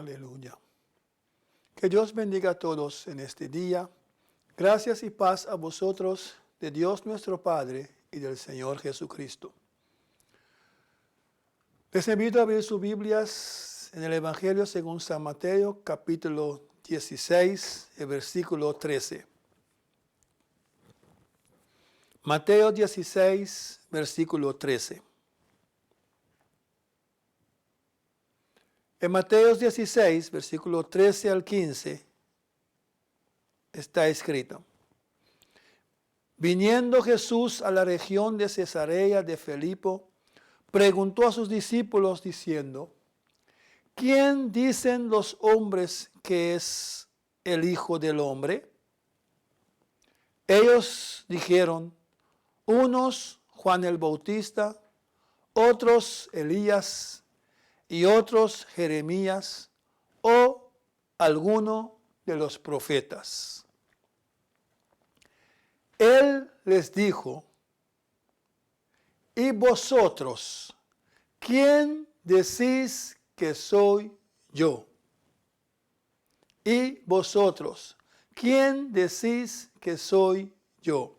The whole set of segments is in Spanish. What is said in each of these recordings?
Aleluya. Que Dios bendiga a todos en este día. Gracias y paz a vosotros, de Dios nuestro Padre y del Señor Jesucristo. Les invito a abrir sus Biblias en el Evangelio según San Mateo, capítulo 16, el versículo 13. Mateo 16, versículo 13. En Mateo 16, versículo 13 al 15, está escrito: Viniendo Jesús a la región de Cesarea de Filipo, preguntó a sus discípulos diciendo: ¿Quién dicen los hombres que es el Hijo del Hombre? Ellos dijeron: unos Juan el Bautista, otros Elías, y otros Jeremías, o alguno de los profetas. Él les dijo: ¿y vosotros, quién decís que soy yo? ¿Y vosotros, quién decís que soy yo?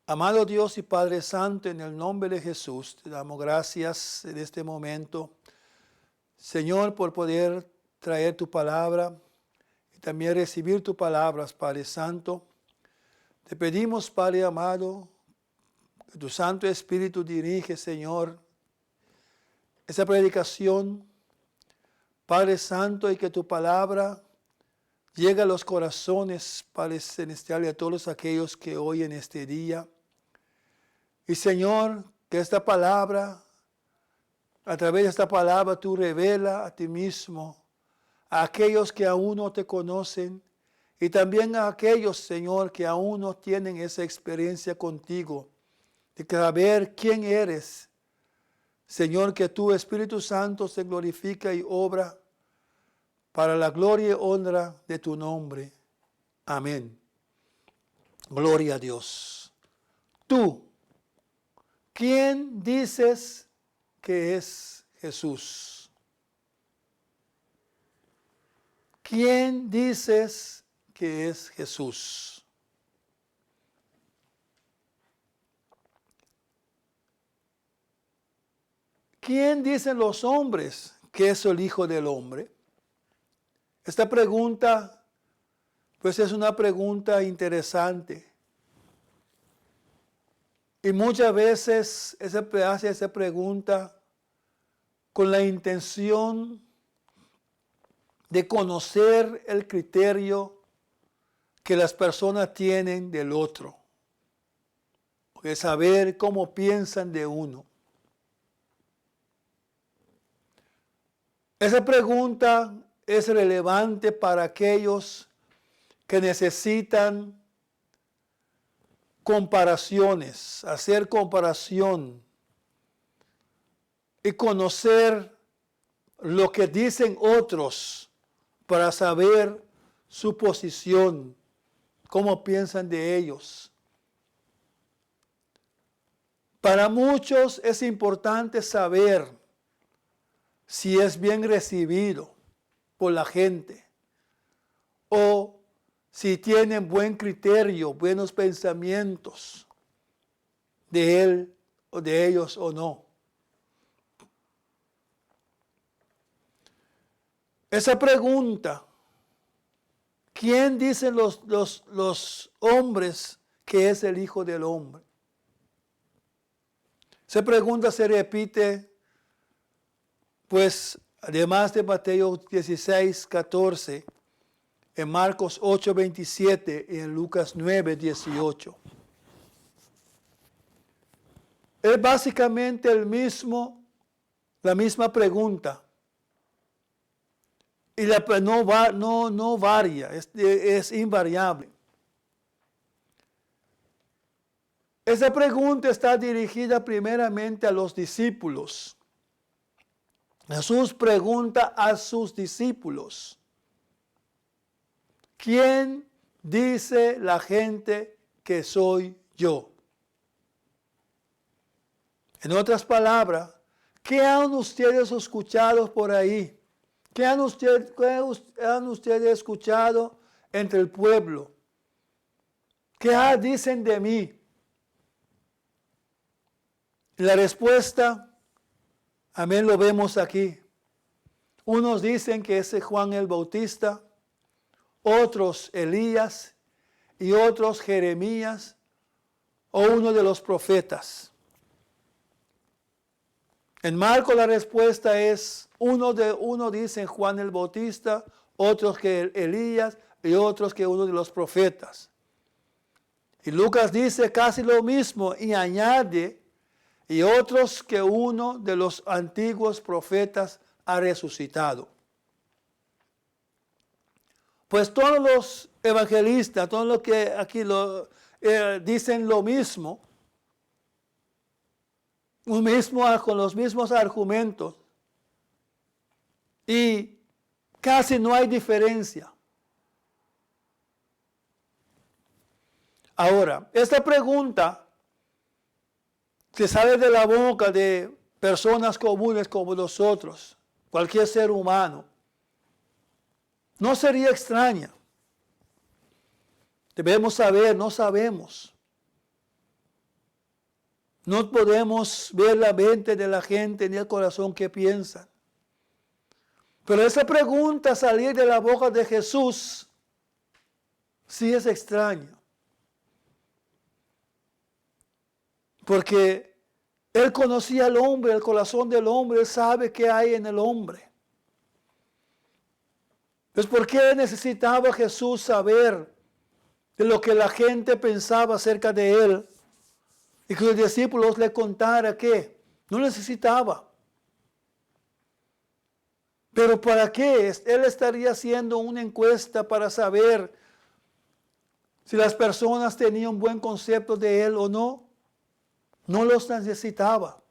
Amado Dios y Padre Santo, en el nombre de Jesús, te damos gracias en este momento, Señor, por poder traer tu palabra y también recibir tu palabra, Padre Santo. Te pedimos, Padre amado, que tu Santo Espíritu dirige, Señor, esa predicación, Padre Santo, y que tu palabra llegue a los corazones, Padre Celestial, y a todos aquellos que oyen este día. Y Señor, que esta palabra, a través de esta palabra, tú revela a ti mismo, a aquellos que aún no te conocen, y también a aquellos, Señor, que aún no tienen esa experiencia contigo, de saber quién eres. Señor, que tu Espíritu Santo se glorifica y obra para la gloria y honra de tu nombre. Amén. Gloria a Dios. Tú, ¿quién dices que es Jesús? ¿Quién dices que es Jesús? ¿Quién dicen los hombres que es el Hijo del Hombre? Esta pregunta, pues es una pregunta interesante. Y muchas veces se hace esa pregunta con la intención de conocer el criterio que las personas tienen del otro, de saber cómo piensan de uno. Esa pregunta es relevante para aquellos que necesitan comparaciones, hacer comparación y conocer lo que dicen otros para saber su posición, cómo piensan de ellos. Para muchos es importante saber si es bien recibido por la gente o si tienen buen criterio, buenos pensamientos de él o de ellos o no. Esa pregunta, ¿quién dicen los hombres que es el Hijo del Hombre? Esa pregunta se repite, pues, además de Mateo 16, 14, en Marcos 8, 27 y en Lucas 9, 18. Es básicamente la misma pregunta. Y no varía, es invariable. Esa pregunta está dirigida primeramente a los discípulos. Jesús pregunta a sus discípulos: ¿quién dice la gente que soy yo? En otras palabras, ¿Qué han ustedes escuchado por ahí? ¿Qué han ustedes escuchado entre el pueblo? ¿Qué dicen de mí? La respuesta, amén, lo vemos aquí. Unos dicen que es Juan el Bautista, otros Elías y otros Jeremías o uno de los profetas. En Marcos la respuesta es, uno dicen Juan el Bautista, otros que Elías y otros que uno de los profetas. Y Lucas dice casi lo mismo y añade, y otros que uno de los antiguos profetas ha resucitado. Pues todos los evangelistas, todos los que aquí dicen lo mismo, con los mismos argumentos, y casi no hay diferencia. Ahora, esta pregunta que sale de la boca de personas comunes como nosotros, cualquier ser humano, no sería extraña. Debemos saber, no sabemos. No podemos ver la mente de la gente ni el corazón que piensan. Pero esa pregunta salir de la boca de Jesús sí es extraña. Porque Él conocía al hombre, el corazón del hombre, Él sabe qué hay en el hombre. Pues ¿por qué necesitaba Jesús saber de lo que la gente pensaba acerca de Él? Y que los discípulos le contara que no necesitaba. Pero ¿para qué? Él estaría haciendo una encuesta para saber si las personas tenían un buen concepto de Él o no. No los necesitaba.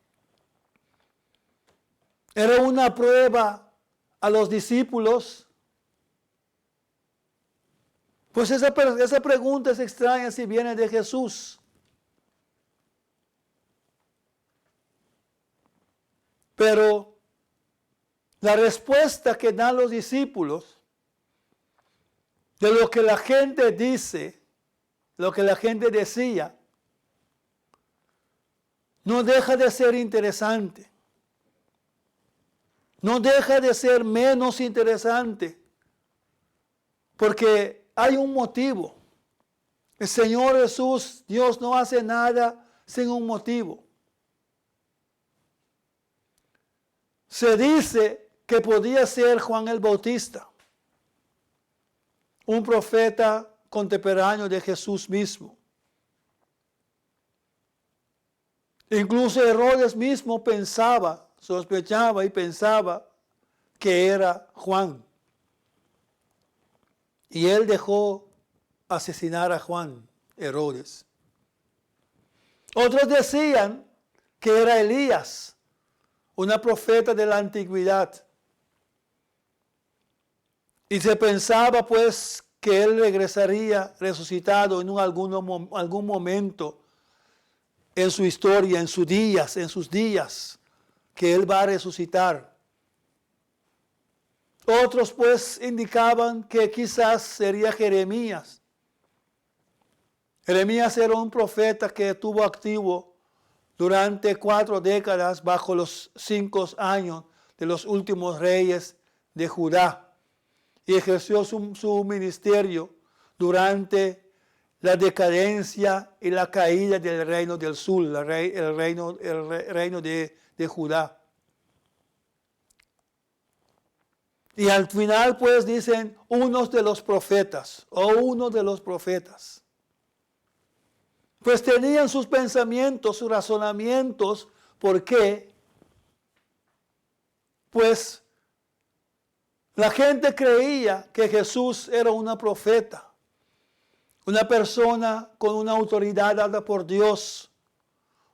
Era una prueba a los discípulos. Pues esa pregunta es extraña si viene de Jesús. Pero la respuesta que dan los discípulos de lo que la gente dice, lo que la gente decía, no deja de ser interesante. No deja de ser menos interesante. Porque hay un motivo. El Señor Jesús, Dios no hace nada sin un motivo. Se dice que podía ser Juan el Bautista, un profeta contemporáneo de Jesús mismo. Incluso Herodes mismo sospechaba y pensaba que era Juan. Y él dejó asesinar a Juan, Herodes. Otros decían que era Elías, una profeta de la antigüedad. Y se pensaba pues que él regresaría resucitado en algún momento en su historia, en sus días, que él va a resucitar. Otros pues indicaban que quizás sería Jeremías. Jeremías era un profeta que estuvo activo durante 4 décadas bajo los 5 años de los últimos reyes de Judá y ejerció su ministerio durante la decadencia y la caída del reino del sur, el reino de Judá. Y al final pues dicen uno de los profetas. Pues tenían sus pensamientos, sus razonamientos. ¿Por qué? Pues la gente creía que Jesús era una profeta. Una persona con una autoridad dada por Dios.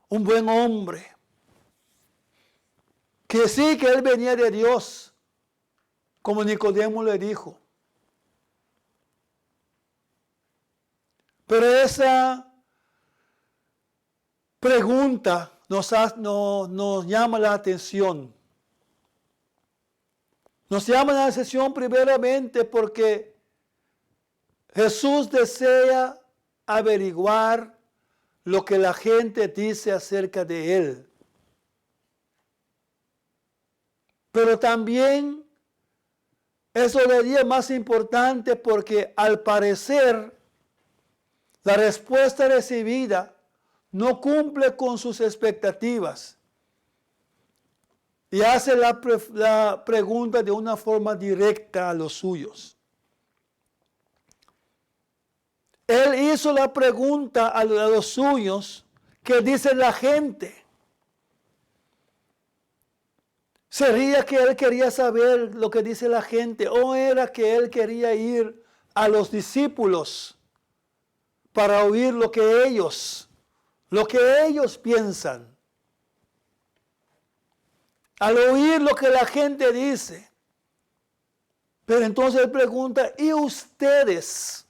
Un buen hombre. Que sí, que él venía de Dios. Como Nicodemo le dijo. Pero esa pregunta nos llama la atención. Nos llama la atención primeramente porque Jesús desea averiguar lo que la gente dice acerca de Él. Pero también eso sería más importante porque al parecer la respuesta recibida no cumple con sus expectativas y hace la pregunta de una forma directa a los suyos. Él hizo la pregunta a los suyos, ¿qué dice la gente? ¿Sería que él quería saber lo que dice la gente o era que él quería ir a los discípulos para oír lo que ellos piensan? Al oír lo que la gente dice. Pero entonces él pregunta, ¿y ustedes?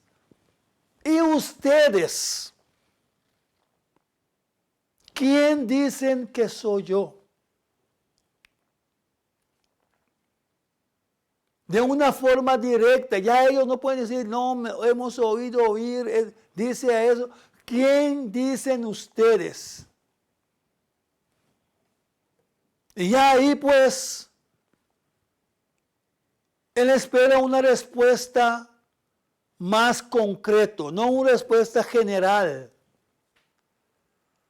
¿Y ustedes? ¿Quién dicen que soy yo? De una forma directa, ya ellos no pueden decir, no, hemos oído oír, dice a eso. ¿Quién dicen ustedes? Y ya ahí pues, él espera una respuesta más concreta, no una respuesta general.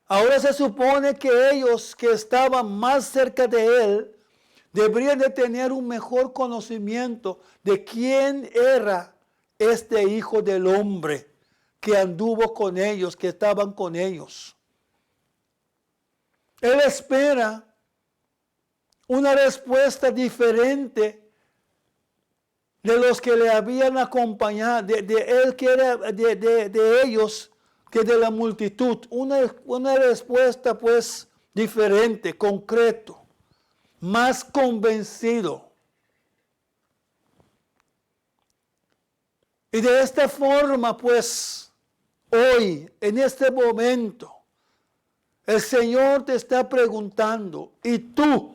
Ahora se supone que ellos que estaban más cerca de él, deberían de tener un mejor conocimiento de quién era este Hijo del Hombre que anduvo con ellos, que estaban con ellos. Él espera una respuesta diferente de los que le habían acompañado, de ellos que de la multitud. Una respuesta pues diferente, concreto, más convencido. Y de esta forma pues hoy, en este momento, el Señor te está preguntando, ¿y tú?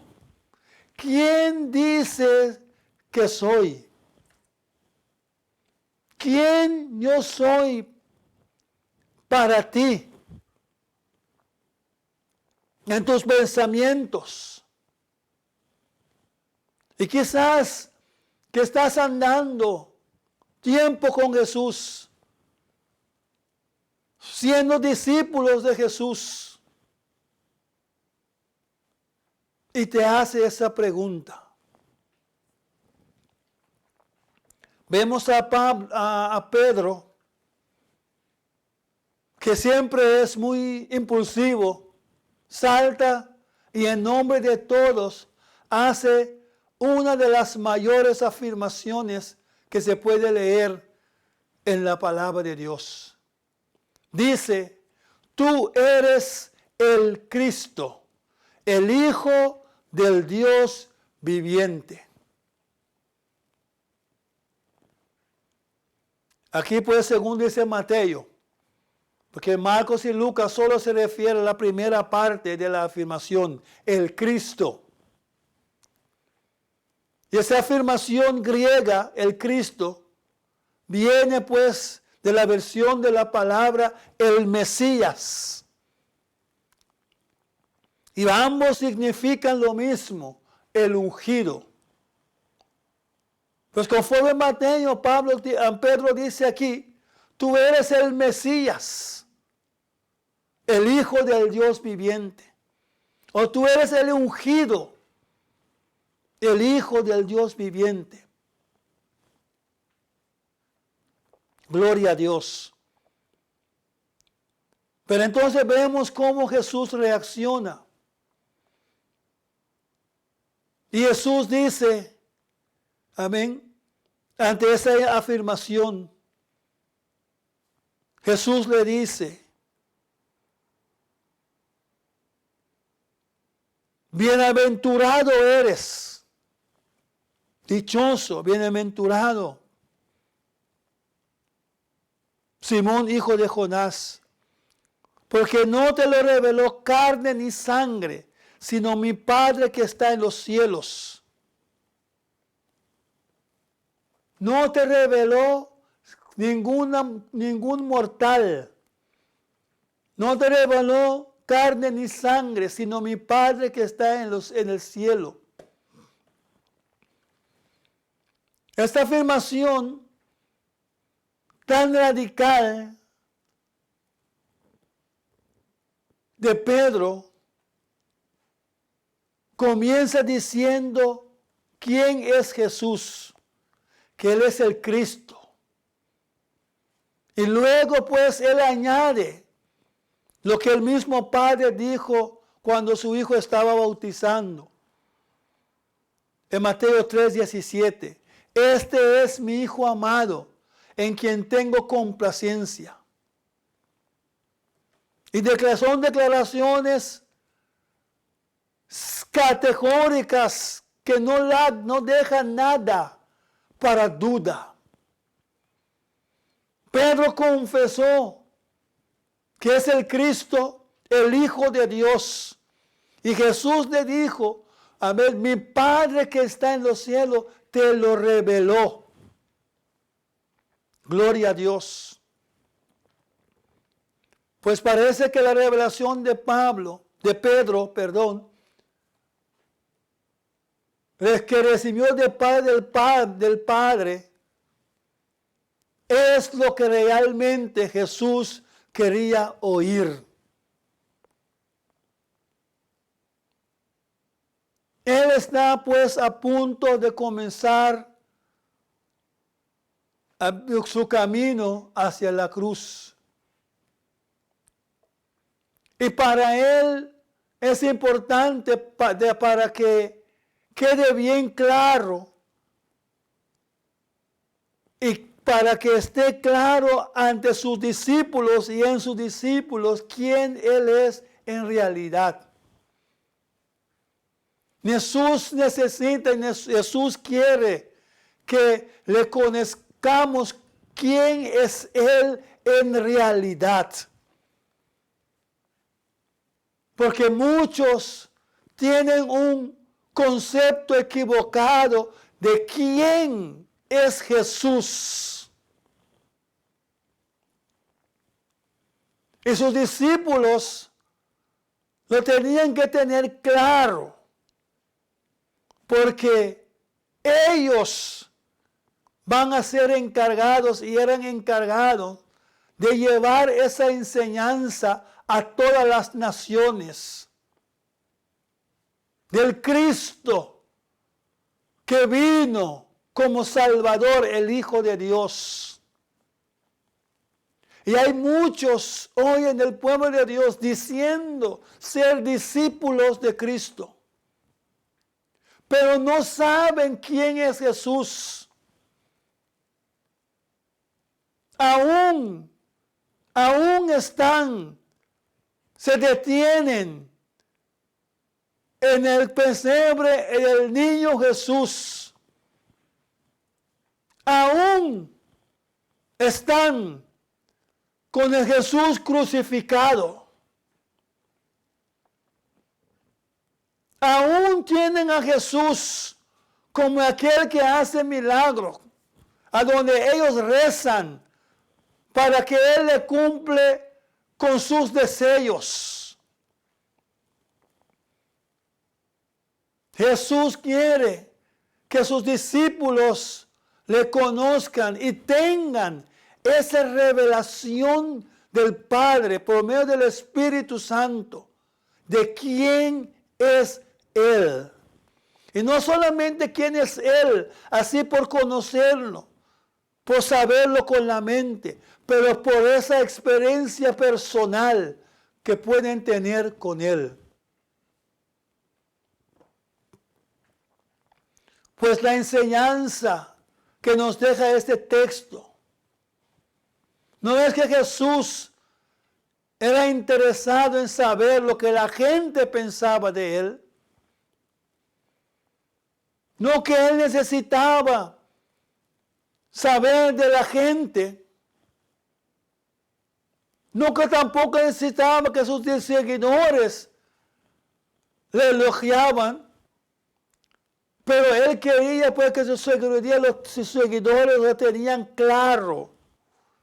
¿Quién dices que soy? ¿Quién yo soy para ti? En tus pensamientos. Y quizás que estás andando tiempo con Jesús, siendo discípulos de Jesús. Y te hace esa pregunta. Vemos a Pedro, que siempre es muy impulsivo, salta y en nombre de todos hace una de las mayores afirmaciones que se puede leer en la palabra de Dios. Dice, tú eres el Cristo, el Hijo del Dios viviente. Aquí pues según dice Mateo, porque Marcos y Lucas solo se refiere a la primera parte de la afirmación, el Cristo. Y esa afirmación griega, el Cristo, viene pues de la versión de la palabra el Mesías. Y ambos significan lo mismo, el ungido. Pues conforme Mateo, Pedro dice aquí, tú eres el Mesías, el Hijo del Dios viviente. O tú eres el ungido, el Hijo del Dios viviente. Gloria a Dios. Pero entonces vemos cómo Jesús reacciona. Y Jesús dice, amén, ante esa afirmación, Jesús le dice, bienaventurado eres, dichoso, bienaventurado, Simón, hijo de Jonás, porque no te lo reveló carne ni sangre, sino mi Padre que está en los cielos. No te reveló ningún mortal. No te reveló carne ni sangre, sino mi Padre que está en el cielo. Esta afirmación tan radical de Pedro comienza diciendo quién es Jesús, que Él es el Cristo. Y luego pues Él añade lo que el mismo Padre dijo cuando su Hijo estaba bautizando. En Mateo 3:17, este es mi Hijo amado, en quien tengo complacencia. Y son declaraciones categóricas que no dejan nada para duda. Pedro confesó que es el Cristo, el Hijo de Dios. Y Jesús le dijo, a ver, mi Padre que está en los cielos te lo reveló. Gloria a Dios. Pues parece que la revelación de Pedro, que recibió del Padre, es lo que realmente Jesús quería oír. Él está pues a punto de comenzar su camino hacia la cruz. Y para él es importante para que quede bien claro y para que esté claro ante sus discípulos y en sus discípulos quién Él es en realidad. Jesús necesita, Jesús quiere que le conozcamos quién es Él en realidad. Porque muchos tienen un concepto equivocado de quién es Jesús. Y sus discípulos lo tenían que tener claro, porque ellos van a ser encargados y eran encargados de llevar esa enseñanza a todas las naciones del Cristo que vino como Salvador, el Hijo de Dios. Y hay muchos hoy en el pueblo de Dios diciendo ser discípulos de Cristo, pero no saben quién es Jesús. Aún se detienen en el pesebre del niño Jesús. Aún están con el Jesús crucificado. Aún tienen a Jesús como aquel que hace milagros, a donde ellos rezan para que Él le cumple con sus deseos. Jesús quiere que sus discípulos le conozcan y tengan esa revelación del Padre por medio del Espíritu Santo de quién es Él. Y no solamente quién es Él, así por conocerlo, por saberlo con la mente, pero por esa experiencia personal que pueden tener con Él. Pues la enseñanza que nos deja este texto no es que Jesús era interesado en saber lo que la gente pensaba de Él. No que Él necesitaba saber de la gente, Nunca tampoco necesitaba que sus seguidores le elogiaban. Pero él quería pues que sus seguidores lo tenían claro.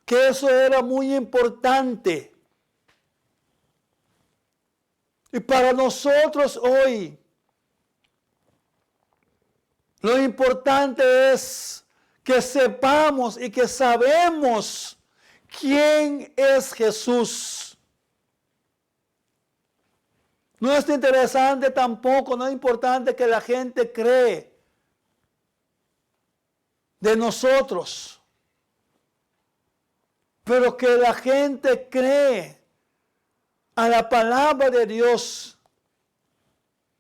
Que eso era muy importante. Y para nosotros hoy, lo importante es que sepamos y que sabemos quién es Jesús. No es interesante tampoco, no es importante que la gente cree de nosotros, pero que la gente cree a la palabra de Dios.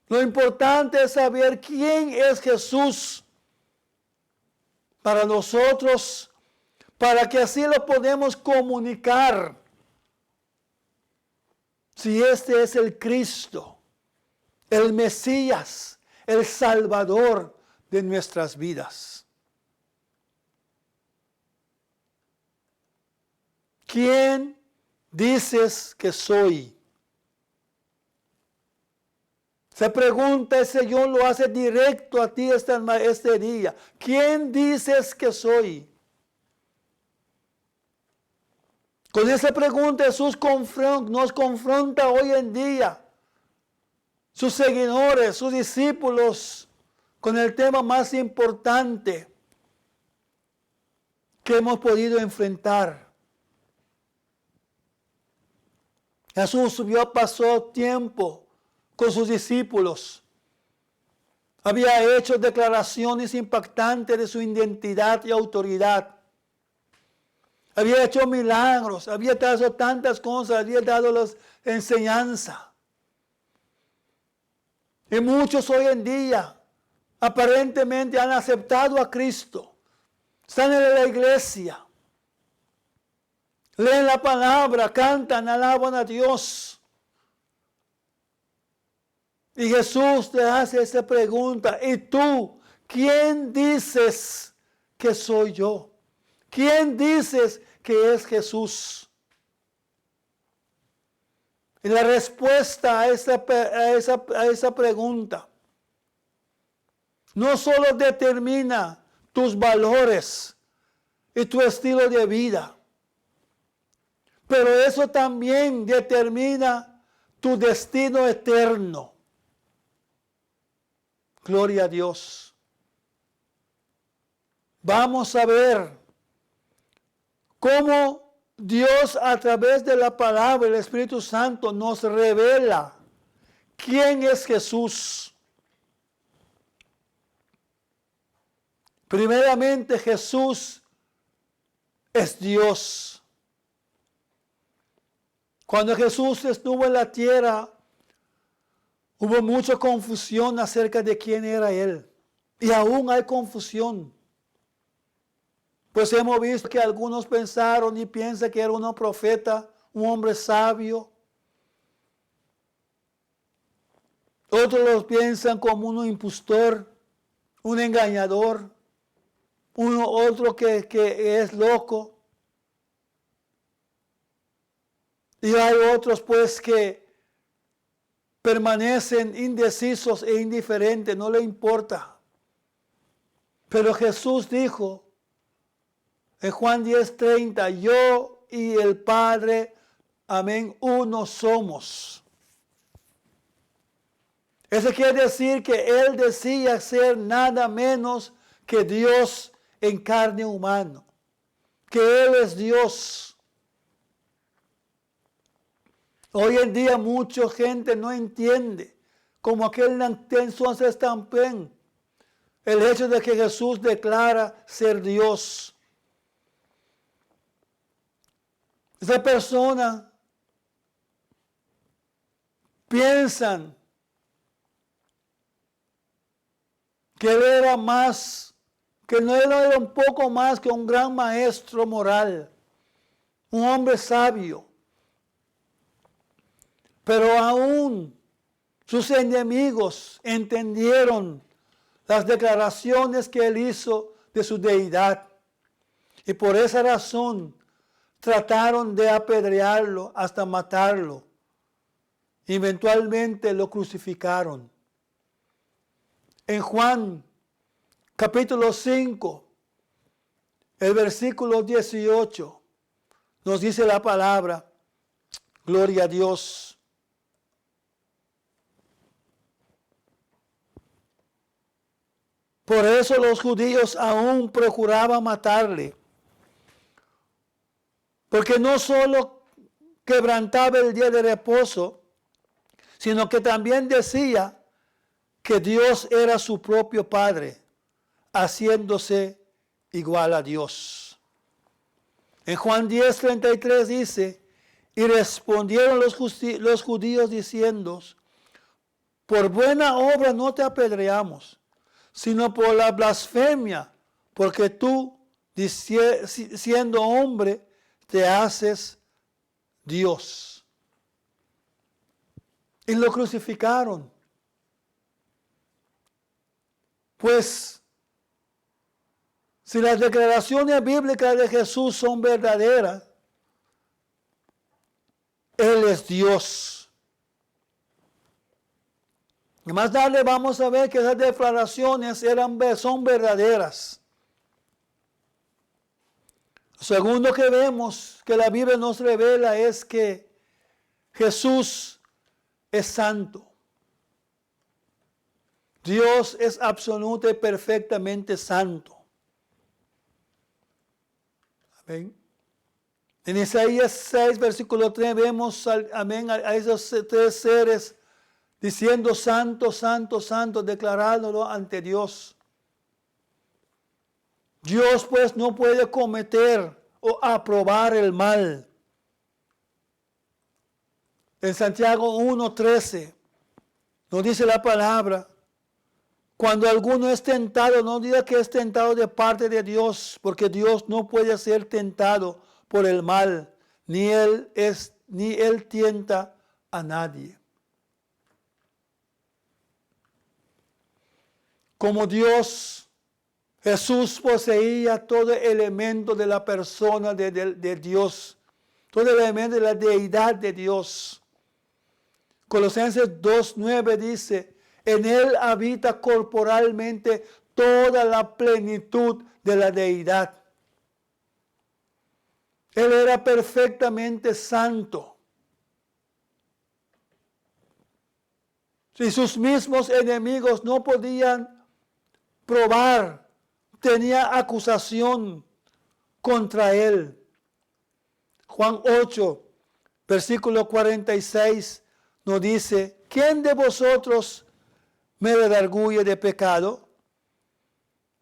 Lo importante es saber quién es Jesús para nosotros, para que así lo podamos comunicar. Si este es el Cristo, el Mesías, el Salvador de nuestras vidas. ¿Quién dices que soy? Se pregunta, el Señor lo hace directo a ti este día. ¿Quién dices que soy? Con esa pregunta Jesús nos confronta hoy en día, sus seguidores, sus discípulos, con el tema más importante que hemos podido enfrentar. Jesús pasó tiempo con sus discípulos. Había hecho declaraciones impactantes de su identidad y autoridad. Había hecho milagros, había hecho tantas cosas, había dado las enseñanzas. Y muchos hoy en día aparentemente han aceptado a Cristo. Están en la iglesia. Leen la palabra, cantan, alaban a Dios. Y Jesús te hace esa pregunta. ¿Y tú, quién dices que soy yo? ¿Quién dices que es Jesús? Y la respuesta a esa pregunta no solo determina tus valores y tu estilo de vida, pero eso también determina tu destino eterno. Gloria a Dios. Vamos a ver cómo Dios a través de la palabra, el Espíritu Santo, nos revela quién es Jesús. Primeramente, Jesús es Dios. Cuando Jesús estuvo en la tierra, hubo mucha confusión acerca de quién era Él. Y aún hay confusión. Pues hemos visto que algunos pensaron y piensan que era un profeta, un hombre sabio. Otros lo piensan como un impostor, un engañador, otro que es loco. Y hay otros pues que permanecen indecisos e indiferentes, no le importa. Pero Jesús dijo en Juan 10:30, yo y el Padre, amén, uno somos. Eso quiere decir que Él decía ser nada menos que Dios en carne humana, que Él es Dios. Hoy en día mucha gente no entiende, como aquel entonces también, el hecho de que Jesús declara ser Dios. Esa persona piensan que él era más, que no era un poco más que un gran maestro moral, un hombre sabio. Pero aún sus enemigos entendieron las declaraciones que él hizo de su deidad. Y por esa razón trataron de apedrearlo hasta matarlo. Eventualmente lo crucificaron. En Juan capítulo 5, el versículo 18, nos dice la palabra, gloria a Dios. Por eso los judíos aún procuraban matarle, porque no solo quebrantaba el día de reposo, sino que también decía que Dios era su propio Padre, haciéndose igual a Dios. En Juan 10:33 dice, y respondieron los judíos diciendo, por buena obra no te apedreamos, sino por la blasfemia, porque tú, siendo hombre, te haces Dios. Y lo crucificaron. Pues, si las declaraciones bíblicas de Jesús son verdaderas, Él es Dios. Y más tarde vamos a ver que esas declaraciones son verdaderas. Lo segundo que vemos que la Biblia nos revela es que Jesús es santo. Dios es absoluta y perfectamente santo. Amén. En Isaías 6, versículo 3, vemos amén, a esos tres seres diciendo santo, santo, santo, declarándolo ante Dios. Dios pues no puede cometer o aprobar el mal. En Santiago 1:13 nos dice la palabra, cuando alguno es tentado, no diga que es tentado de parte de Dios, porque Dios no puede ser tentado por el mal, ni él tienta a nadie. Como Dios, Jesús poseía todo elemento de la persona de Dios, todo elemento de la deidad de Dios. Colosenses 2:9 dice, en Él habita corporalmente toda la plenitud de la deidad. Él era perfectamente santo. Si sus mismos enemigos no podían probar, tenía acusación contra Él. Juan 8, versículo 46 nos dice, ¿quién de vosotros me redarguye de pecado?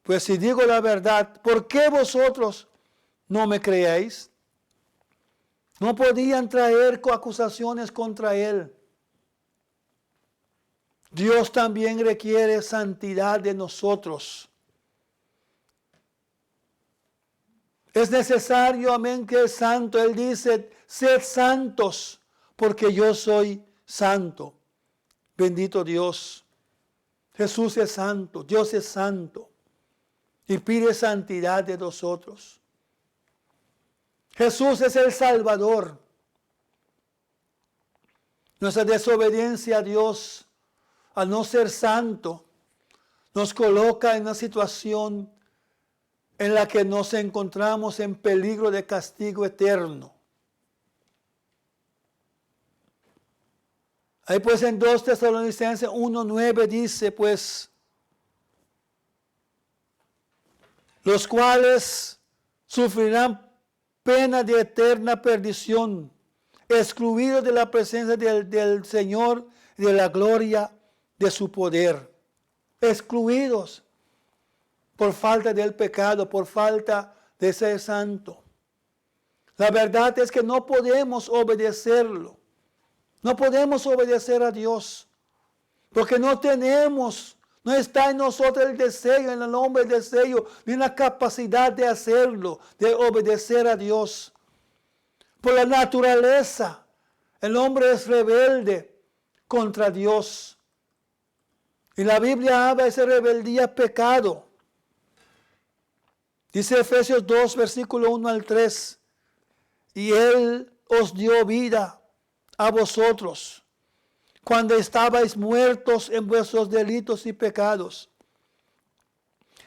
Pues si digo la verdad, ¿por qué vosotros no me creéis? No podían traer acusaciones contra Él. Dios también requiere santidad de nosotros. Es necesario, amén, que es santo. Él dice, sed santos, porque yo soy santo. Bendito Dios. Jesús es santo, Dios es santo. Y pide santidad de nosotros. Jesús es el Salvador. Nuestra desobediencia a Dios, al no ser santo, nos coloca en una situación en la que nos encontramos en peligro de castigo eterno. Ahí pues en 2 Tesalonicenses 1:9 dice pues, los cuales sufrirán pena de eterna perdición, excluidos de la presencia del Señor y de la gloria de su poder. Excluidos por falta del pecado, por falta de ser santo. La verdad es que no podemos obedecerlo. No podemos obedecer a Dios. Porque no está en nosotros el deseo, en el hombre el deseo, ni la capacidad de hacerlo, de obedecer a Dios. Por la naturaleza, el hombre es rebelde contra Dios. Y la Biblia habla de esa rebeldía pecado. Dice Efesios 2, versículo 1 al 3. y Él os dio vida a vosotros cuando estabais muertos en vuestros delitos y pecados,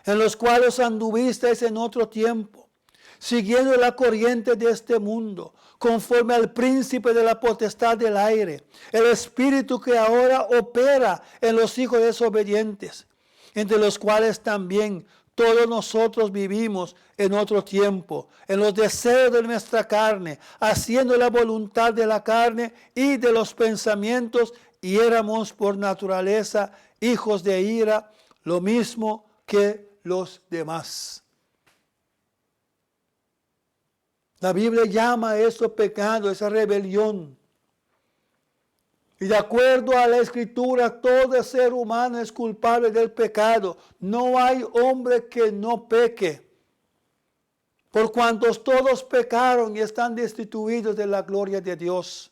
en los cuales anduvisteis en otro tiempo, siguiendo la corriente de este mundo, conforme al príncipe de la potestad del aire, el espíritu que ahora opera en los hijos desobedientes, entre los cuales también todos nosotros vivimos en otro tiempo, en los deseos de nuestra carne, haciendo la voluntad de la carne y de los pensamientos, y éramos por naturaleza hijos de ira, lo mismo que los demás. La Biblia llama a eso pecado, esa rebelión. Y de acuerdo a la Escritura, todo ser humano es culpable del pecado. No hay hombre que no peque. Por cuantos todos pecaron y están destituidos de la gloria de Dios.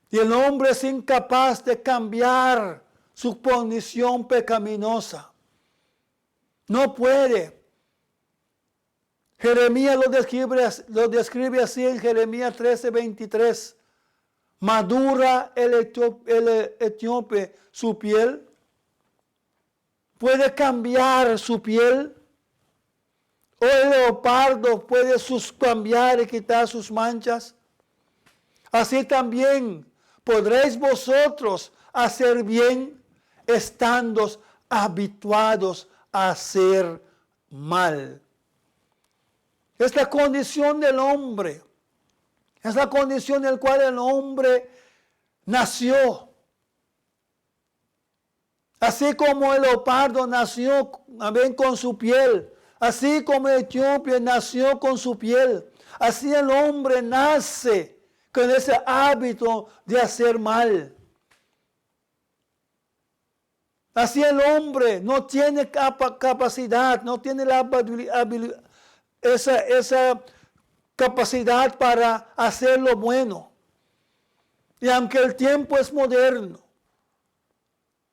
Y el hombre es incapaz de cambiar su condición pecaminosa. No puede. Jeremías lo describe así en Jeremías 13:23. ¿Madura el etíope su piel? ¿Puede cambiar su piel? ¿O el leopardo puede cambiar y quitar sus manchas? Así también podréis vosotros hacer bien estando habituados a hacer mal. Es la condición del hombre. Es la condición en la cual el hombre nació. Así como el leopardo nació también con su piel. Así como el etíope nació con su piel. Así el hombre nace con ese hábito de hacer mal. Así el hombre no tiene capacidad, no tiene la habilidad, esa capacidad para hacer lo bueno. Y aunque el tiempo es moderno,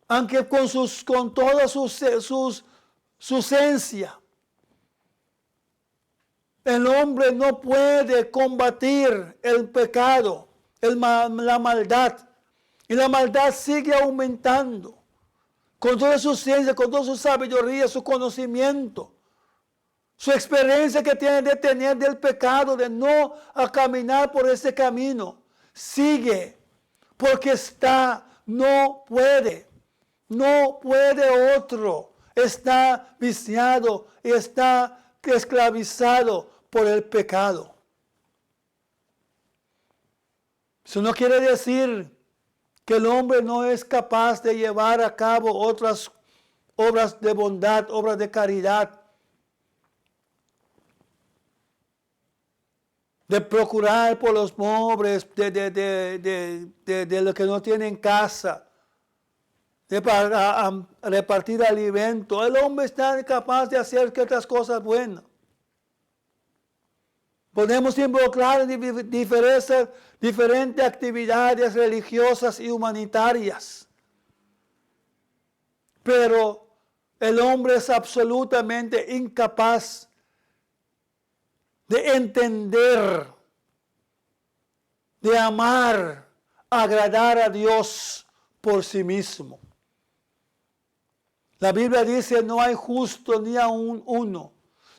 aunque con toda su esencia, el hombre no puede combatir el pecado, la maldad. Y la maldad sigue aumentando. Con toda su ciencia, con toda su sabiduría, su conocimiento, su experiencia que tiene de tener del pecado, de no caminar por ese camino, sigue, porque no puede otro, está viciado y está esclavizado por el pecado. Eso no quiere decir que el hombre no es capaz de llevar a cabo otras obras de bondad, obras de caridad, de procurar por los pobres, de los que no tienen casa, de repartir alimento. El hombre está capaz de hacer otras cosas buenas. Podemos involucrar en diferentes actividades religiosas y humanitarias. Pero el hombre es absolutamente incapaz de entender, de amar, agradar a Dios por sí mismo. La Biblia dice, no hay justo ni aun uno.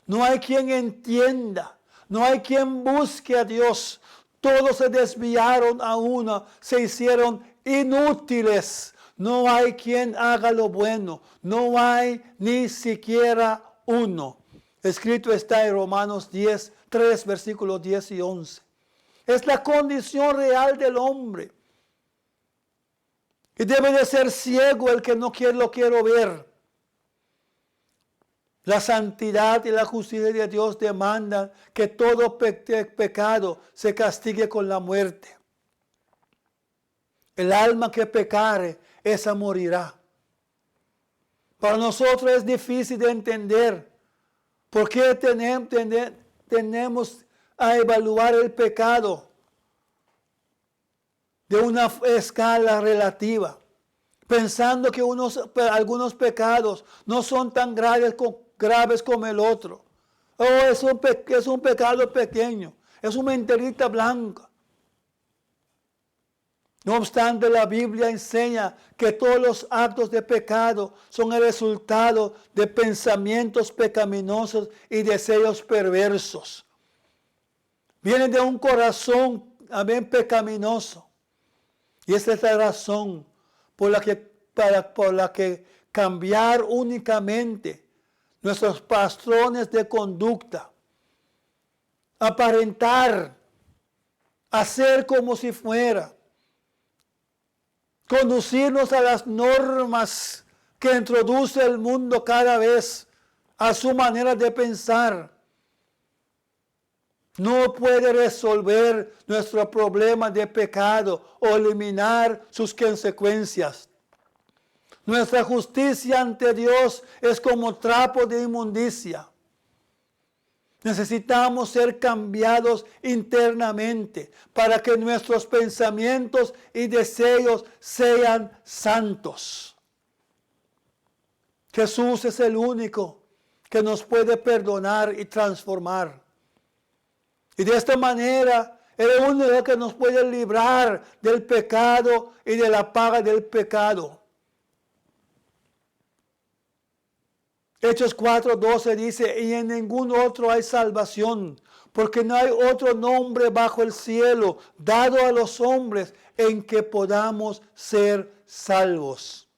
No hay quien entienda. No hay quien busque a Dios. Todos se desviaron a uno, se hicieron inútiles. No hay quien haga lo bueno. No hay ni siquiera uno. Escrito está en Romanos 3, versículos 10 y 11. Es la condición real del hombre. Y debe de ser ciego el que no lo quiero ver. La santidad y la justicia de Dios demandan que todo pecado se castigue con la muerte. El alma que pecare, esa morirá. Para nosotros es difícil de entender por qué tenemos a evaluar el pecado de una escala relativa, pensando que algunos pecados no son tan graves como el otro. Es un pecado pequeño. Es una mentirita blanca. No obstante, la Biblia enseña que todos los actos de pecado son el resultado de pensamientos pecaminosos y deseos perversos. Vienen de un corazón, amén, pecaminoso. Y esa es la razón por la que cambiar únicamente nuestros patrones de conducta, aparentar, hacer como si fuera, conducirnos a las normas que introduce el mundo cada vez a su manera de pensar, no puede resolver nuestro problema de pecado o eliminar sus consecuencias. Nuestra justicia ante Dios es como trapo de inmundicia. Necesitamos ser cambiados internamente para que nuestros pensamientos y deseos sean santos. Jesús es el único que nos puede perdonar y transformar. Y de esta manera, Él es el único que nos puede librar del pecado y de la paga del pecado. Hechos 4:12 dice, y en ningún otro hay salvación, porque no hay otro nombre bajo el cielo dado a los hombres en que podamos ser salvos.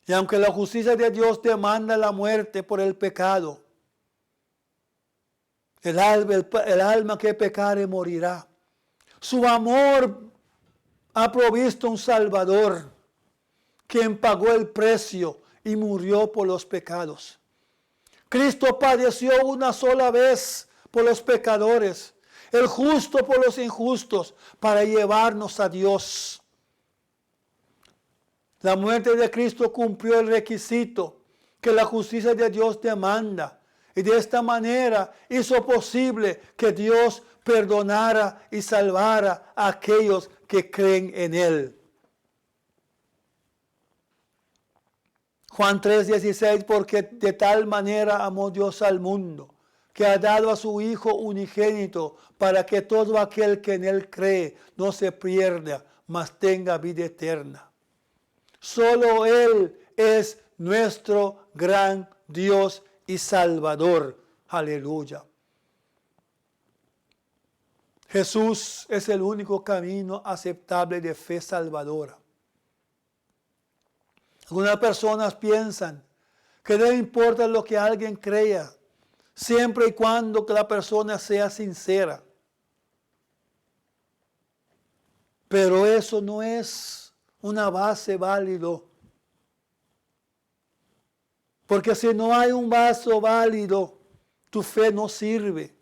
Y aunque la justicia de Dios demanda la muerte por el pecado, el alma que pecare morirá. Su amor ha provisto un Salvador, quien pagó el precio y murió por los pecados. Cristo padeció una sola vez por los pecadores, el justo por los injustos, para llevarnos a Dios. La muerte de Cristo cumplió el requisito que la justicia de Dios demanda, y de esta manera hizo posible que Dios perdonara y salvara a aquellos que creen en Él. Juan 3:16, porque de tal manera amó Dios al mundo, que ha dado a su Hijo unigénito, para que todo aquel que en Él cree no se pierda, mas tenga vida eterna. Solo Él es nuestro gran Dios y Salvador. Aleluya. Jesús es el único camino aceptable de fe salvadora. Algunas personas piensan que no importa lo que alguien crea, siempre y cuando que la persona sea sincera. Pero eso no es una base válido. Porque si no hay un vaso válido, tu fe no sirve.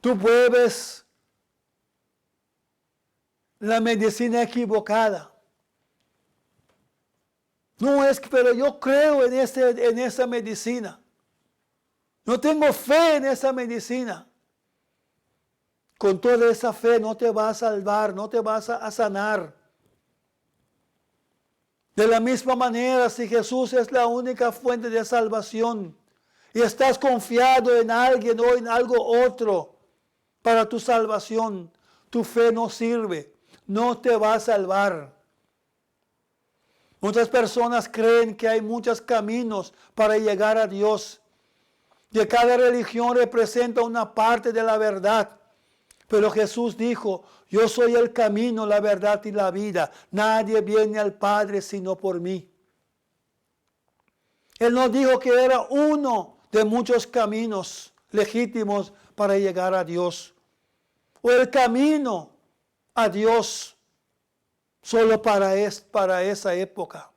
Tú bebes la medicina equivocada. No es, pero yo creo en esa medicina. No tengo fe en esa medicina. Con toda esa fe no te va a salvar, no te vas a sanar. De la misma manera, si Jesús es la única fuente de salvación y estás confiado en alguien o en algo otro para tu salvación, tu fe no sirve, no te va a salvar. Muchas personas creen que hay muchos caminos para llegar a Dios. Que cada religión representa una parte de la verdad. Pero Jesús dijo, yo soy el camino, la verdad y la vida. Nadie viene al Padre sino por mí. Él no dijo que era uno de muchos caminos legítimos para llegar a Dios. O el camino a Dios solo para esa época.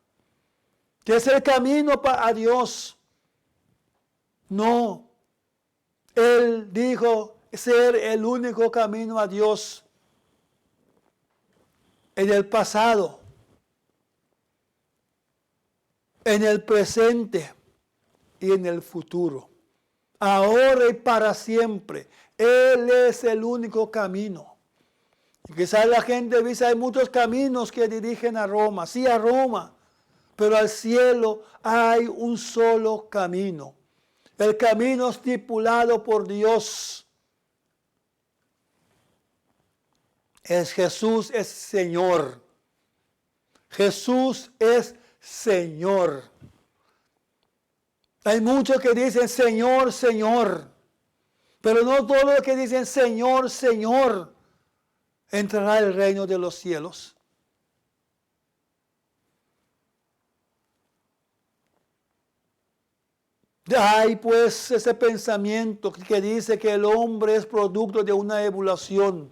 Que es el camino a Dios. No. Él dijo ser el único camino a Dios en el pasado, en el presente y en el futuro. Ahora y para siempre. Él es el único camino. Y quizás la gente dice, hay muchos caminos que dirigen a Roma. Sí, a Roma. Pero al cielo hay un solo camino. el camino estipulado por Dios. Jesús es Señor. Jesús es Señor. Hay muchos que dicen Señor, Señor, pero no todos los que dicen Señor, Señor entrará al reino de los cielos. Hay pues ese pensamiento que dice que el hombre es producto de una evolución.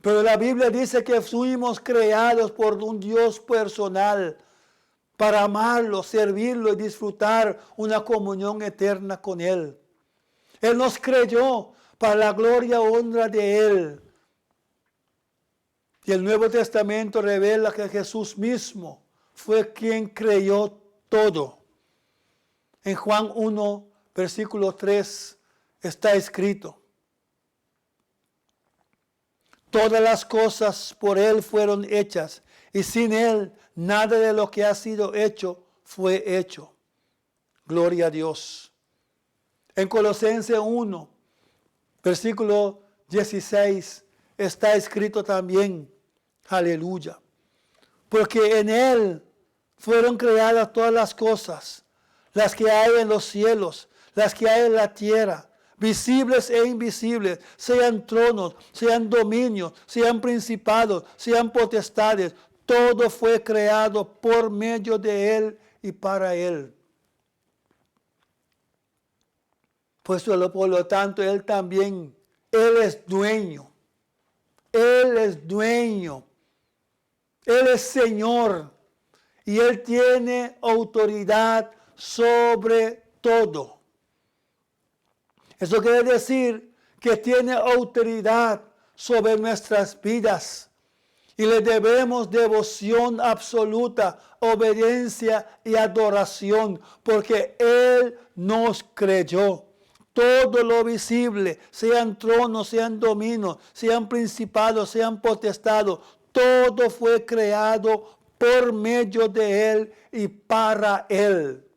Pero la Biblia dice que fuimos creados por un Dios personal para amarlo, servirlo y disfrutar una comunión eterna con Él. Él nos creyó para la gloria y honra de Él. Y el Nuevo Testamento revela que Jesús mismo fue quien creyó todo. En Juan 1, versículo 3 está escrito: todas las cosas por Él fueron hechas, y sin Él nada de lo que ha sido hecho fue hecho. Gloria a Dios. En Colosenses 1, versículo 16, está escrito también, aleluya, porque en Él fueron creadas todas las cosas, las que hay en los cielos, las que hay en la tierra, visibles e invisibles, sean tronos, sean dominios, sean principados, sean potestades. Todo fue creado por medio de Él y para Él. Pues por lo tanto, Él también, Él es dueño. Él es dueño. Él es Señor. Y Él tiene autoridad sobre todo. Eso quiere decir que tiene autoridad sobre nuestras vidas. Y le debemos devoción absoluta, obediencia y adoración, porque Él nos creyó. Todo lo visible, sean tronos, sean dominios, sean principados, sean potestados, todo fue creado por medio de Él y para Él.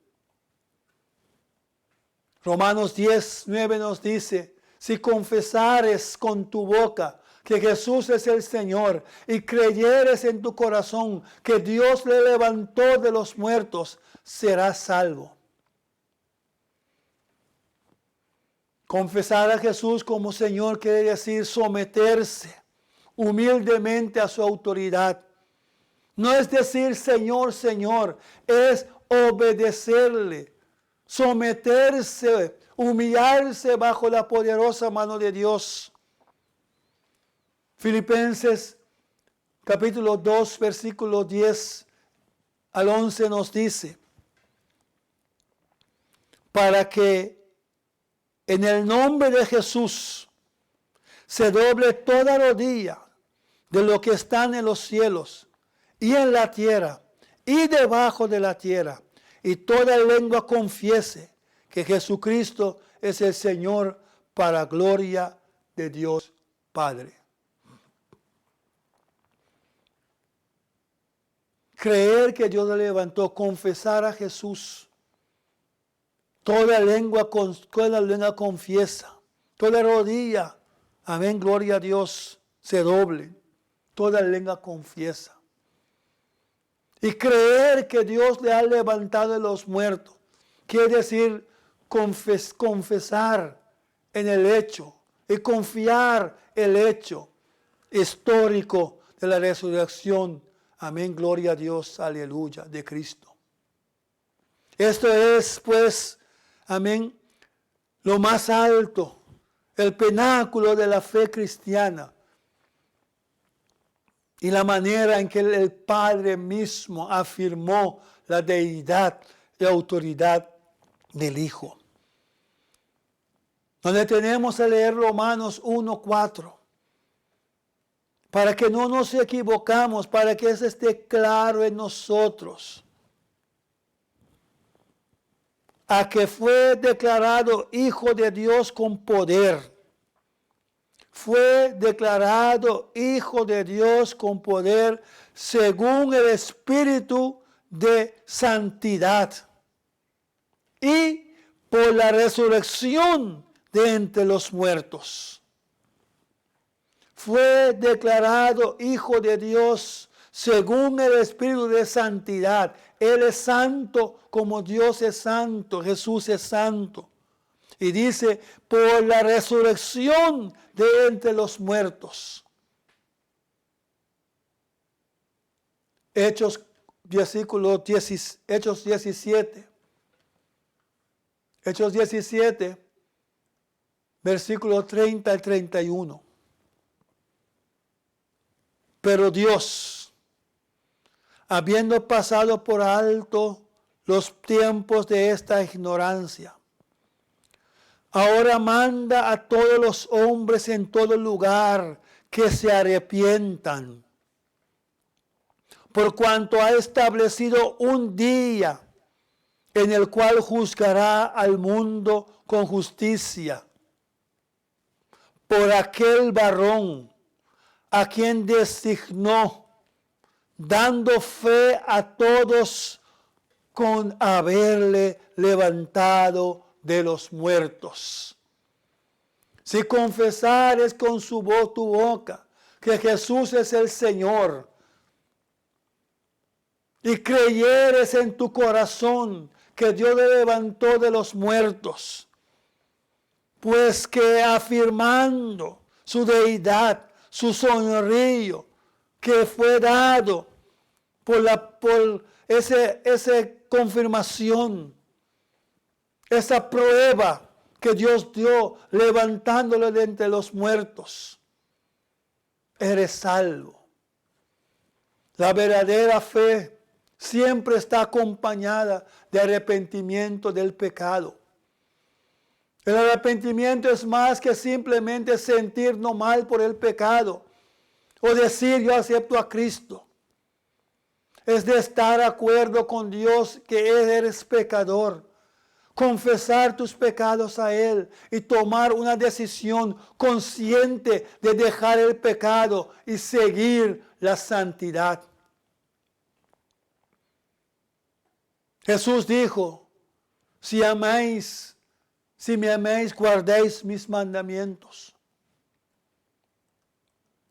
Romanos 10, 9 nos dice: si confesares con tu boca que Jesús es el Señor y creyeres en tu corazón que Dios le levantó de los muertos, serás salvo. Confesar a Jesús como Señor quiere decir someterse humildemente a su autoridad. No es decir Señor, Señor, es obedecerle, someterse, humillarse bajo la poderosa mano de Dios. Filipenses capítulo 2, versículo 10 al 11 nos dice: para que en el nombre de Jesús se doble toda rodilla de lo que están en los cielos y en la tierra y debajo de la tierra, y toda lengua confiese que Jesucristo es el Señor, para gloria de Dios Padre. Creer que Dios le levantó, confesar a Jesús. Toda lengua confiesa, toda rodilla, amén, gloria a Dios, se doble. Toda lengua confiesa. Y creer que Dios le ha levantado de los muertos, quiere decir confesar en el hecho y confiar el hecho histórico de la resurrección. Amén, gloria a Dios, aleluya, de Cristo. Esto es, pues, amén, lo más alto, el pináculo de la fe cristiana. Y la manera en que el Padre mismo afirmó la deidad y autoridad del Hijo. Donde tenemos a leer Romanos 1:4. Para que no nos equivocamos, para que eso esté claro en nosotros. A que fue declarado Hijo de Dios con poder. Fue declarado Hijo de Dios con poder según el Espíritu de santidad. y por la resurrección de entre los muertos. Fue declarado Hijo de Dios según el Espíritu de santidad. Él es santo como Dios es santo, Jesús es santo. Y dice, por la resurrección de entre los muertos. Hechos 17. Hechos 17, versículos 30 al 31. Pero Dios, habiendo pasado por alto los tiempos de esta ignorancia, ahora manda a todos los hombres en todo lugar que se arrepientan, por cuanto ha establecido un día en el cual juzgará al mundo con justicia por aquel varón a quien designó, dando fe a todos con haberle levantado de los muertos. Si confesares con su voz tu boca que Jesús es el Señor, y creyeres en tu corazón que Dios le levantó de los muertos, pues que afirmando su deidad, su señorío, que fue dado por esa confirmación, esa prueba que Dios dio levantándole de entre los muertos, eres salvo. La verdadera fe siempre está acompañada de arrepentimiento del pecado. El arrepentimiento es más que simplemente sentirnos mal por el pecado o decir yo acepto a Cristo. Es de estar de acuerdo con Dios que eres pecador, confesar tus pecados a Él y tomar una decisión consciente de dejar el pecado y seguir la santidad. Jesús dijo, si me amáis, guardéis mis mandamientos.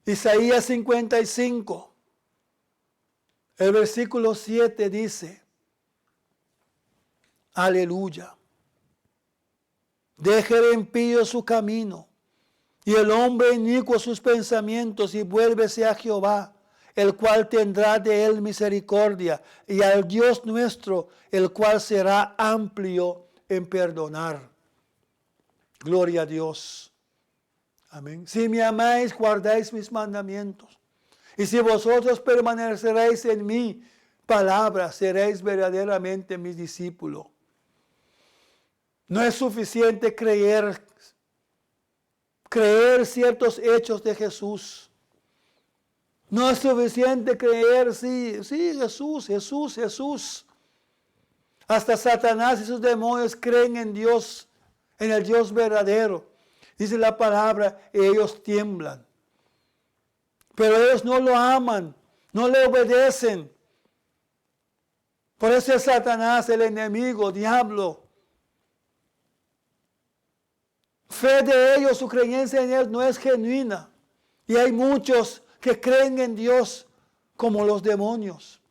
Isaías 55, el versículo 7 dice, aleluya. Deje el impío su camino y el hombre inicuo sus pensamientos y vuélvese a Jehová, el cual tendrá de él misericordia, y al Dios nuestro, el cual será amplio en perdonar. Gloria a Dios. Amén. Si me amáis, guardáis mis mandamientos. Y si vosotros permaneceréis en mi palabra, seréis verdaderamente mis discípulos. No es suficiente creer ciertos hechos de Jesús. No es suficiente creer, sí, Jesús. Hasta Satanás y sus demonios creen en Dios, en el Dios verdadero. Dice la palabra, ellos tiemblan. Pero ellos no lo aman, no le obedecen. Por eso es Satanás, el enemigo, diablo. Fe de ellos, su creencia en Él no es genuina. Y hay muchos que creen en Dios como los demonios.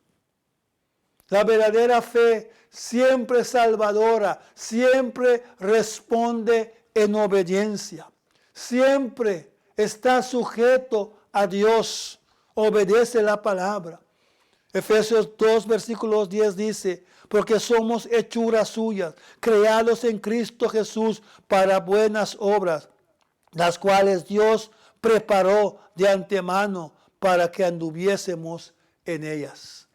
La verdadera fe siempre es salvadora, siempre responde en obediencia. Siempre está sujeto a Dios, obedece la palabra. Efesios 2, versículos 10 dice, porque somos hechuras suyas, creados en Cristo Jesús para buenas obras, las cuales Dios preparó de antemano para que anduviésemos en ellas.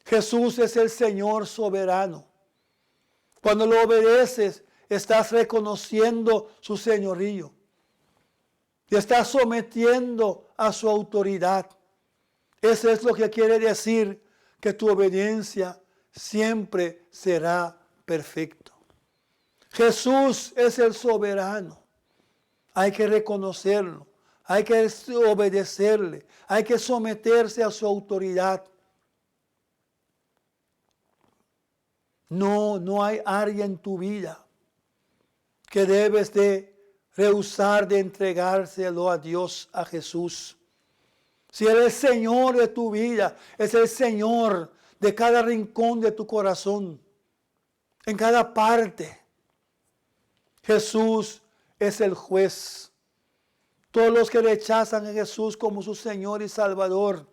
Jesús es el Señor soberano. Cuando lo obedeces, estás reconociendo su señorío. Te estás sometiendo a su autoridad. Eso es lo que quiere decir que tu obediencia siempre será perfecta. Jesús es el soberano. Hay que reconocerlo. Hay que obedecerle. Hay que someterse a su autoridad. No hay área en tu vida que debes de rehusar de entregárselo a Dios, a Jesús. Si Él es Señor de tu vida, es el Señor de cada rincón de tu corazón, en cada parte. Jesús es el juez. Todos los que rechazan a Jesús como su Señor y Salvador,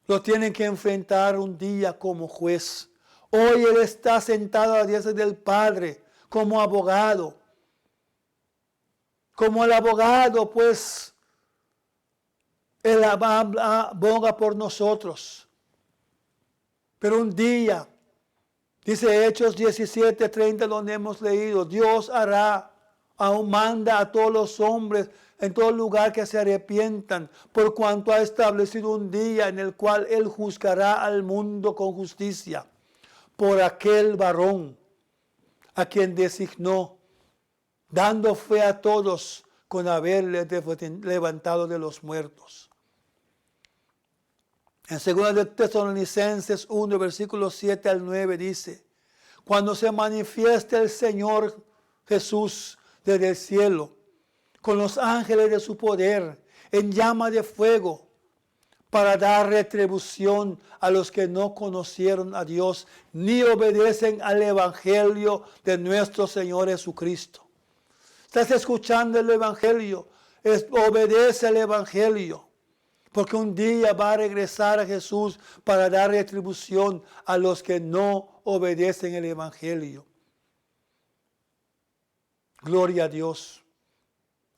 lo tienen que enfrentar un día como juez. Hoy Él está sentado a la diestra del Padre como abogado. Como el abogado, pues, Él aboga por nosotros. Pero un día, dice Hechos 17:30, donde hemos leído, Dios aún manda a todos los hombres en todo lugar que se arrepientan, por cuanto ha establecido un día en el cual Él juzgará al mundo con justicia, por aquel varón a quien designó, dando fe a todos con haberle levantado de los muertos. En 2 de Tesalonicenses 1, versículos 7 al 9 dice, cuando se manifieste el Señor Jesús desde el cielo, con los ángeles de su poder, en llama de fuego, para dar retribución a los que no conocieron a Dios, ni obedecen al Evangelio de nuestro Señor Jesucristo. ¿Estás escuchando el Evangelio? Obedece al Evangelio. Porque un día va a regresar a Jesús para dar retribución a los que no obedecen el Evangelio. Gloria a Dios.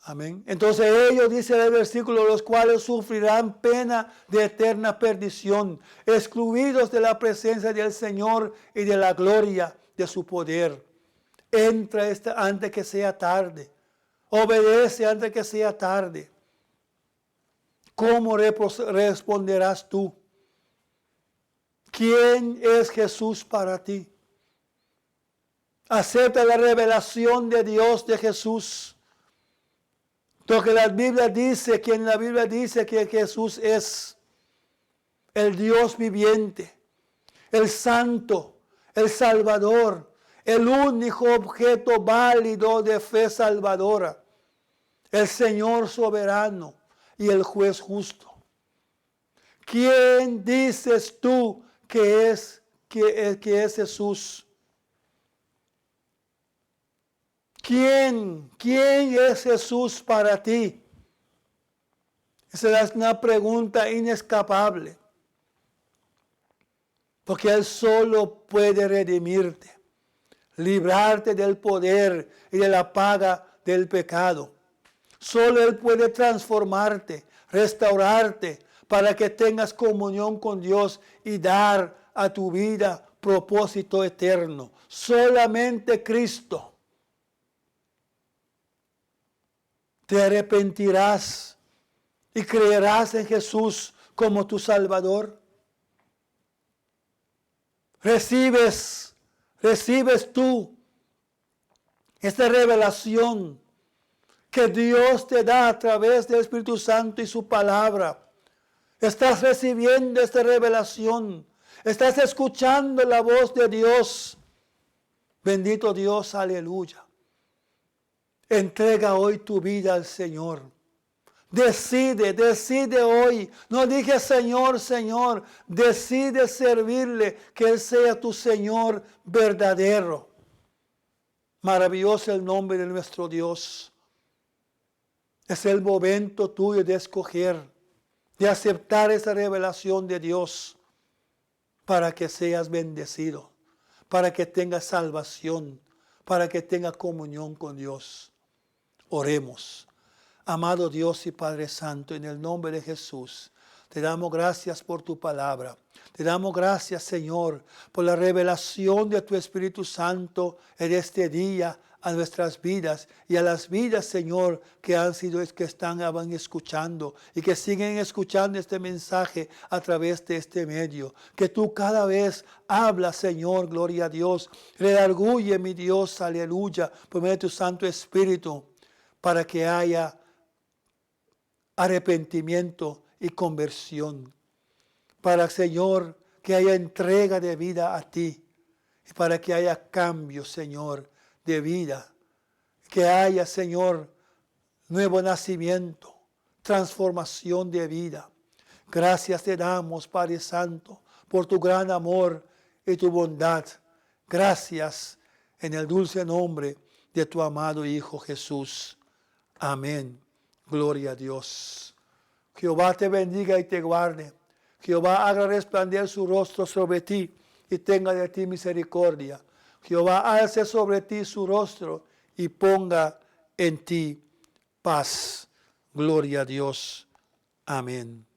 Amén. Entonces ellos, dice el versículo, los cuales sufrirán pena de eterna perdición, excluidos de la presencia del Señor y de la gloria de su poder. Entra antes que sea tarde. Obedece antes que sea tarde. ¿Cómo responderás tú? ¿Quién es Jesús para ti? Acepta la revelación de Dios, de Jesús. Porque la Biblia dice que Jesús es el Dios viviente, el Santo, el Salvador, el único objeto válido de fe salvadora, el Señor soberano y el juez justo. ¿Quién dices tú que es Jesús? ¿Quién es Jesús para ti? Esa es una pregunta inescapable. Porque Él solo puede redimirte, librarte del poder y de la paga del pecado. Solo Él puede transformarte, restaurarte, para que tengas comunión con Dios y dar a tu vida propósito eterno. Solamente Cristo. Te arrepentirás y creerás en Jesús como tu Salvador. Recibes tú esta revelación que Dios te da a través del Espíritu Santo y su palabra. Estás recibiendo esta revelación. Estás escuchando la voz de Dios. Bendito Dios, aleluya. Entrega hoy tu vida al Señor. Decide hoy. No dije Señor, Señor. Decide servirle, que Él sea tu Señor verdadero. Maravilloso el nombre de nuestro Dios. Es el momento tuyo de escoger, de aceptar esa revelación de Dios para que seas bendecido, para que tengas salvación, para que tengas comunión con Dios. Oremos. Amado Dios y Padre Santo, en el nombre de Jesús, te damos gracias por tu palabra. Te damos gracias, Señor, por la revelación de tu Espíritu Santo en este día a nuestras vidas y a las vidas, Señor, que están escuchando y que siguen escuchando este mensaje a través de este medio. Que tú cada vez hablas, Señor, gloria a Dios. Redarguye, mi Dios, aleluya, por medio de tu Santo Espíritu, para que haya arrepentimiento y conversión. Para, Señor, que haya entrega de vida a ti. y para que haya cambio, Señor, de vida. Que haya, Señor, nuevo nacimiento, transformación de vida. Gracias te damos, Padre Santo, por tu gran amor y tu bondad. Gracias en el dulce nombre de tu amado Hijo Jesús. Amén. Gloria a Dios. Jehová te bendiga y te guarde. Jehová haga resplandecer su rostro sobre ti y tenga de ti misericordia. Jehová alce sobre ti su rostro y ponga en ti paz. Gloria a Dios. Amén.